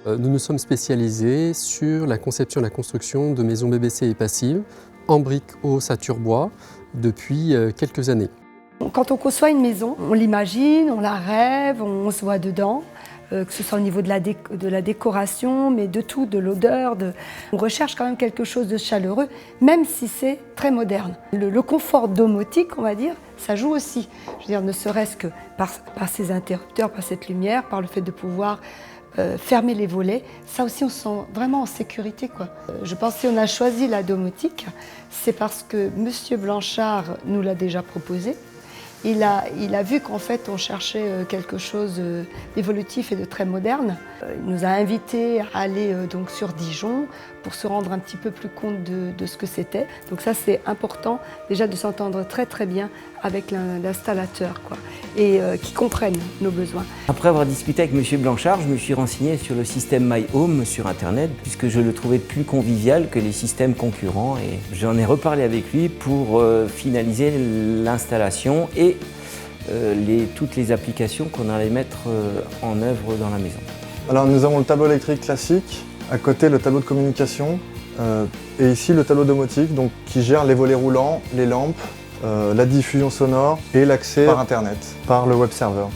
Nous nous sommes spécialisés sur la conception et la construction de maisons BBC et passives en briques, ossature bois depuis quelques années. Quand on conçoit une maison, on l'imagine, on la rêve, on se voit dedans, que ce soit au niveau de la décoration, mais de tout, de l'odeur. On recherche quand même quelque chose de chaleureux, même si c'est très moderne. Le confort domotique, on va dire, ça joue aussi. Je veux dire, ne serait-ce que par ces interrupteurs, par cette lumière, par le fait de pouvoir fermer les volets, ça aussi on se sent vraiment en sécurité, quoi. Je pense que si on a choisi la domotique, c'est parce que Monsieur Blanchard nous l'a déjà proposé. Il a vu qu'en fait on cherchait quelque chose d'évolutif et de très moderne. Il nous a invités à aller donc sur Dijon pour se rendre un petit peu plus compte de ce que c'était. Donc ça c'est important déjà de s'entendre très très bien avec l'installateur, quoi, et qui comprenne nos besoins. Après avoir discuté avec M. Blanchard, je me suis renseigné sur le système My Home sur Internet puisque je le trouvais plus convivial que les systèmes concurrents et j'en ai reparlé avec lui pour finaliser l'installation et toutes les applications qu'on allait mettre en œuvre dans la maison. Alors nous avons le tableau électrique classique, à côté le tableau de communication et ici le tableau domotique donc, qui gère les volets roulants, les lampes, la diffusion sonore et l'accès par Internet, par le web server.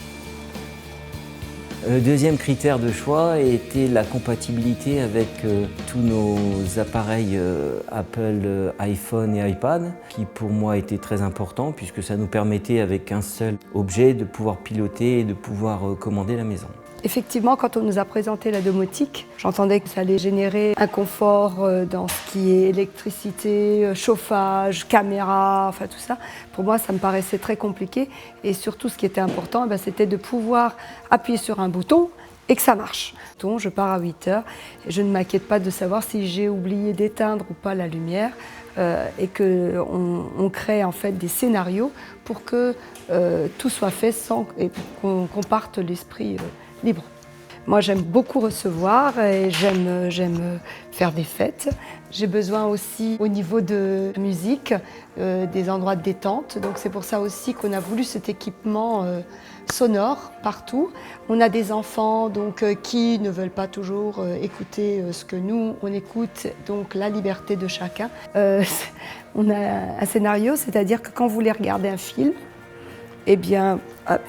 Le deuxième critère de choix était la compatibilité avec tous nos appareils Apple, iPhone et iPad, qui pour moi était très important puisque ça nous permettait avec un seul objet de pouvoir piloter et de pouvoir commander la maison. Effectivement, quand on nous a présenté la domotique, j'entendais que ça allait générer un confort dans ce qui est électricité, chauffage, caméra, enfin tout ça. Pour moi, ça me paraissait très compliqué et surtout ce qui était important, c'était de pouvoir appuyer sur un bouton et que ça marche. Je pars à 8 h et je ne m'inquiète pas de savoir si j'ai oublié d'éteindre ou pas la lumière et qu'on crée en fait des scénarios pour que tout soit fait et pour qu'on parte l'esprit libre. Moi, j'aime beaucoup recevoir et j'aime faire des fêtes. J'ai besoin aussi, au niveau de la musique, des endroits de détente. Donc c'est pour ça aussi qu'on a voulu cet équipement sonore partout. On a des enfants donc, qui ne veulent pas toujours écouter ce que nous, on écoute, donc la liberté de chacun. On a un scénario, c'est-à-dire que quand vous voulez regarder un film, eh bien,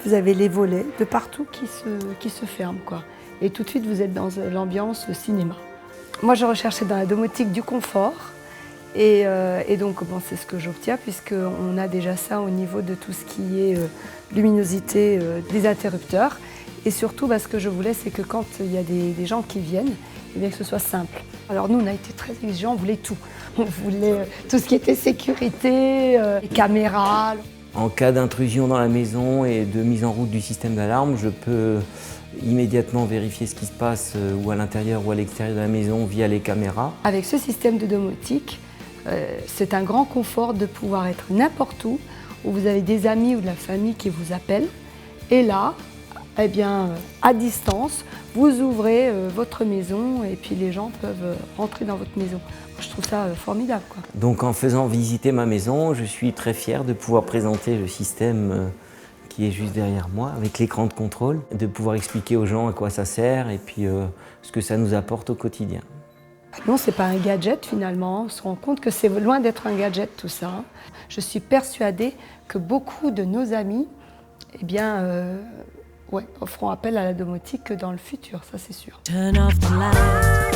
vous avez les volets de partout qui se ferment, quoi. Et tout de suite, vous êtes dans l'ambiance cinéma. Moi, je recherchais dans la domotique du confort. Et donc, bon, c'est ce que j'obtiens, puisqu'on a déjà ça au niveau de tout ce qui est luminosité des interrupteurs. Et surtout, ce que je voulais, c'est que quand il y a des gens qui viennent, eh bien, que ce soit simple. Alors nous, on a été très exigeants, on voulait tout. On voulait tout ce qui était sécurité, les caméras. En cas d'intrusion dans la maison et de mise en route du système d'alarme, je peux immédiatement vérifier ce qui se passe ou à l'intérieur ou à l'extérieur de la maison via les caméras. Avec ce système de domotique, c'est un grand confort de pouvoir être n'importe où vous avez des amis ou de la famille qui vous appellent. Et là, eh bien, à distance, vous ouvrez votre maison et puis les gens peuvent rentrer dans votre maison. Je trouve ça formidable, quoi. Donc en faisant visiter ma maison, je suis très fier de pouvoir présenter le système qui est juste derrière moi, avec l'écran de contrôle, de pouvoir expliquer aux gens à quoi ça sert et puis ce que ça nous apporte au quotidien. Non, c'est pas un gadget finalement, on se rend compte que c'est loin d'être un gadget tout ça. Je suis persuadée que beaucoup de nos amis eh bien, feront appel à la domotique dans le futur, ça c'est sûr. Turn off the light.